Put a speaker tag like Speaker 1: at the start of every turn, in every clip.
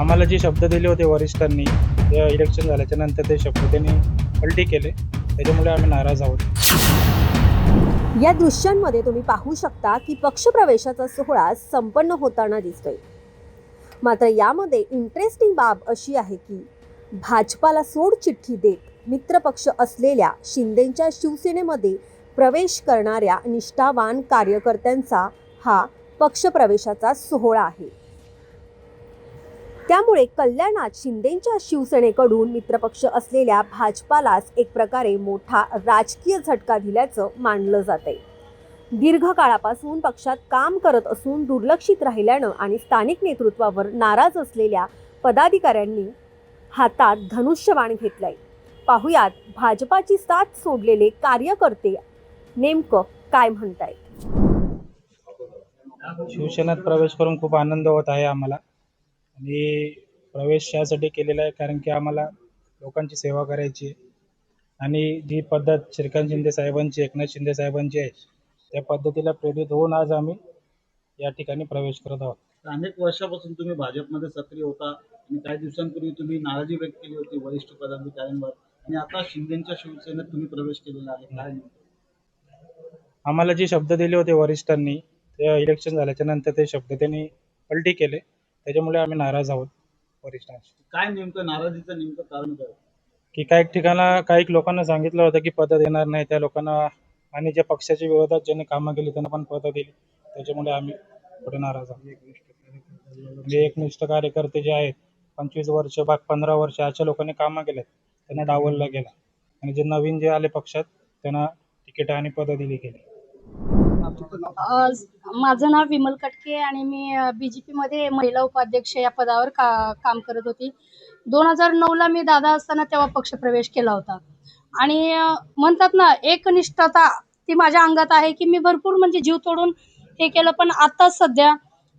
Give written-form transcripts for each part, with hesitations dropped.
Speaker 1: आम्हाला जे शब्द दिले होते वरिष्ठांनी, ते इलेक्शन झाल्याच्या नंतर ते शब्द त्यांनी पलटी केले. त्याच्यामुळे आम्ही नाराज आहोत.
Speaker 2: या दृश्यांमध्ये तुम्ही पाहू शकता की पक्षप्रवेशाचा सोहळा संपन्न होताना दिसतोय. मात्र यामध्ये इंटरेस्टिंग बाब अशी आहे की भाजपाला सोडचिठ्ठी देत मित्रपक्ष असलेल्या शिंदेंच्या शिवसेनेमध्ये प्रवेश करणाऱ्या निष्ठावान कार्यकर्त्यांचा हा पक्षप्रवेशाचा सोहळा आहे. त्यामुळे कल्याणात शिंदेंच्या शिवसेनेकडून मित्रपक्ष असलेल्या भाजपालाच एक प्रकारे मोठा राजकीय झटका दिल्याचं मानलं जातंय. दीर्घकाळापासून पक्षात काम करत असून दुर्लक्षित राहिल्यानं आणि स्थानिक नेतृत्वावर नाराज असलेल्या पदाधिकाऱ्यांनी हातात धनुष्यबाण घेतलंय. पाहुयात भाजपाची साथ सोडलेले कार्यकर्ते नेमकं काय म्हणतायत.
Speaker 1: शिवसेनेत प्रवेश करून खूप आनंद होत आहे आम्हाला. आणि प्रवेश यासाठी केलेला आहे कारण की आम्हाला लोकांची सेवा करायची आहे. आणि जी पद्धत श्रीकांत शिंदे साहेबांची, एकनाथ शिंदे साहेबांची आहे, त्या पद्धतीला प्रेरित होऊन आज आम्ही या ठिकाणी प्रवेश करत आहोत.
Speaker 3: अनेक वर्षापासून तुम्ही भाजपमध्ये सक्रिय होता आणि काही दिवसांपूर्वी तुम्ही नाराजी व्यक्त केली होती वरिष्ठ पदाधिकाऱ्यांवर आणि आता शिंदेच्या शिवसेनेत तुम्ही प्रवेश केलेला आहे. काय
Speaker 1: आम्हाला जे शब्द दिले होते वरिष्ठांनी, ते इलेक्शन झाल्याच्या नंतर ते शब्द त्यांनी पलटी केले. त्याच्यामुळे आम्ही नाराज आहोत वरिष्ठांशी.
Speaker 3: काय नेमकं नाराजीचं नेमकं कारण काय?
Speaker 1: की काही लोकांना सांगितलं होतं की पद देणार नाही त्या लोकांना, आणि ज्या पक्षाच्या विरोधात ज्यांनी कामं केली त्यांना पण पद दिली. त्याच्यामुळे आम्ही थोडे नाराज आहोत. म्हणजे एकनिष्ठ कार्यकर्ते जे आहेत, 25 वर्ष 15 वर्ष अशा लोकांनी कामं केलेत, त्यांना डावललं गेलं. आणि जे नवीन जे आले पक्षात त्यांना तिकीट आणि पद दिली गेली.
Speaker 4: माझं नाव विमल कटके आणि मी BJP मध्ये महिला उपाध्यक्ष या पदावर काम करत होती. 2009ला मी दादा असताना तेव्हा पक्षप्रवेश केला होता. आणि म्हणतात ना, एकनिष्ठता ती माझ्या अंगात आहे की मी भरपूर म्हणजे जीव तोडून हे केलं. पण आता सध्या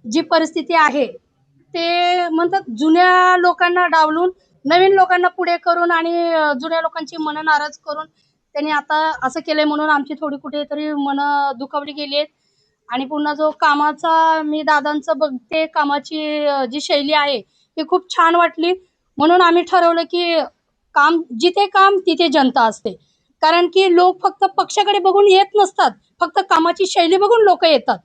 Speaker 4: जी परिस्थिती आहे ते म्हणतात जुन्या लोकांना डावलून नवीन लोकांना पुढे करून आणि जुन्या लोकांची मनं नाराज करून त्यांनी आता असं केलंय, म्हणून आमची थोडी कुठेतरी मनं दुखावली गेली आहेत. आणि पुन्हा जो कामाचा मी दादांचं बघते, कामाची जी शैली आहे ती खूप छान वाटली. म्हणून आम्ही ठरवलं की जिथे काम तिथे जनता असते. कारण की लोक फक्त पक्षाकडे बघून येत नसतात, फक्त कामाची शैली बघून लोक येतात.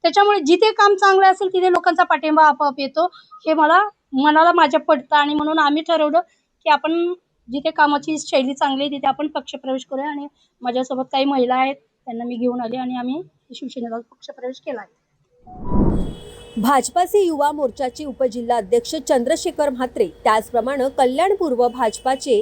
Speaker 4: त्याच्यामुळे जिथे काम चांगलं असेल तिथे लोकांचा पाठिंबा आपोआप येतो, हे मनाला माझ्या पडतं. आणि म्हणून आम्ही ठरवलं की आपण जिथे कामाची शैली चांगली आहे तिथे आपण पक्षप्रवेश करूया. आणि माझ्यासोबत काही महिला आहेत, त्यांना मी घेऊन आले आणि आम्ही शिवसेनेला पक्षप्रवेश केला आहे.
Speaker 2: भाजपाचे युवा मोर्चाचे उपजिल्हा अध्यक्ष चंद्रशेखर म्हात्रे, त्याचप्रमाणे कल्याण पूर्व भाजपाचे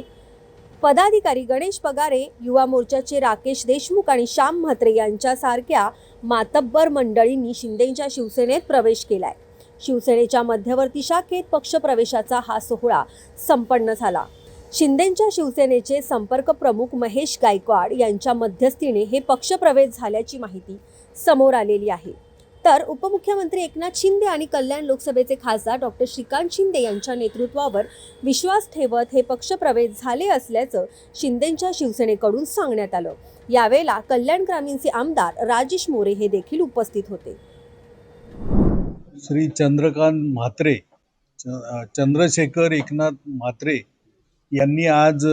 Speaker 2: पदाधिकारी गणेश पगारे, युवा मोर्चाचे राकेश देशमुख आणि श्याम म्हात्रे यांच्यासारख्या मातब्बर मंडळींनी शिंदेच्या शिवसेनेत प्रवेश केलाय. शिवसेनेच्या मध्यवर्ती शाखेत पक्षप्रवेशाचा हा सोहळा संपन्न झाला. शिंदेच्या शिवसेनेचे संपर्क प्रमुख महेश गायकवाड यांच्या मध्यस्थीने हे पक्षप्रवेश झाल्याची माहिती समोर आलेली आहे. तर उपमुख्यमंत्री एकनाथ शिंदे आणि कल्याण लोकसभेचे खासदार डॉक्टर श्रीकांत शिंदे यांच्या नेतृत्वावर विश्वास ठेवत हे पक्षप्रवेश झाले असल्याचं शिंदेच्या शिवसेनेकडून सांगण्यात आलं. यावेळेला कल्याण ग्रामीणचे आमदार राजेश मोरे हे देखील उपस्थित होते.
Speaker 5: श्री चंद्रकांत म्हात्रे, चंद्रशेखर एकनाथ म्हात्रे यांनी आज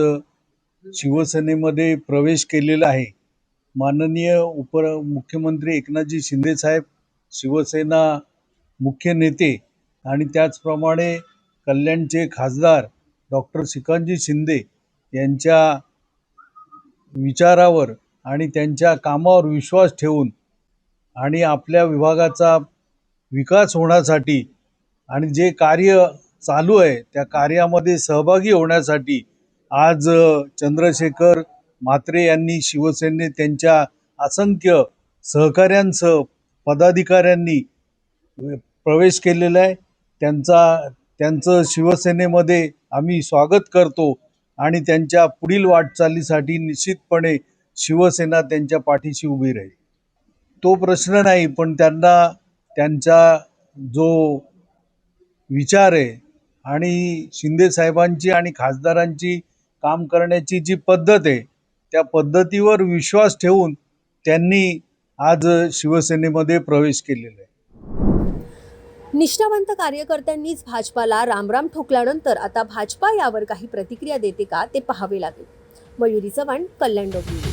Speaker 5: शिवसेनेमध्ये प्रवेश केलेला आहे. माननीय उपमुख्यमंत्री एकनाथजी शिंदेसाहेब, शिवसेना मुख्य नेते आणि त्याचप्रमाणे कल्याणचे खासदार डॉक्टर श्रीकांतजी शिंदे यांच्या विचारावर आणि त्यांच्या कामावर विश्वास ठेवून आणि आपल्या विभागाचा विकास होण्यासाठी आणि जे कार्य चालू आहे त्या कार्यामध्ये सहभागी होण्यासाठी आज चंद्रशेखर म्हात्रे यांनी शिवसेनेत त्यांच्या असंख्य सहकाऱ्यांसह पदाधिकाऱ्यांनी प्रवेश केलेला आहे. त्यांचं शिवसेनेमध्ये आम्ही स्वागत करतो आणि त्यांच्या पुढील वाटचालीसाठी निश्चितपणे शिवसेना त्यांच्या पाठीशी उभी राहील. तो प्रश्न नाही, पण त्यांना त्यांचा जो विचार आहे आणि शिंदे साहेबांची आणि खासदारांची काम करण्याची जी पद्धत आहे त्या पद्धतीवर विश्वास ठेवून त्यांनी आज शिवसेनेमध्ये प्रवेश केलेला आहे.
Speaker 2: निष्ठावंत कार्यकर्त्यांनीच भाजपाला रामराम ठोकल्यानंतर आता भाजपा यावर काही प्रतिक्रिया देते का ते पाहावे लागेल. मयुरी चव्हाण, कल्याण डोंबिवली.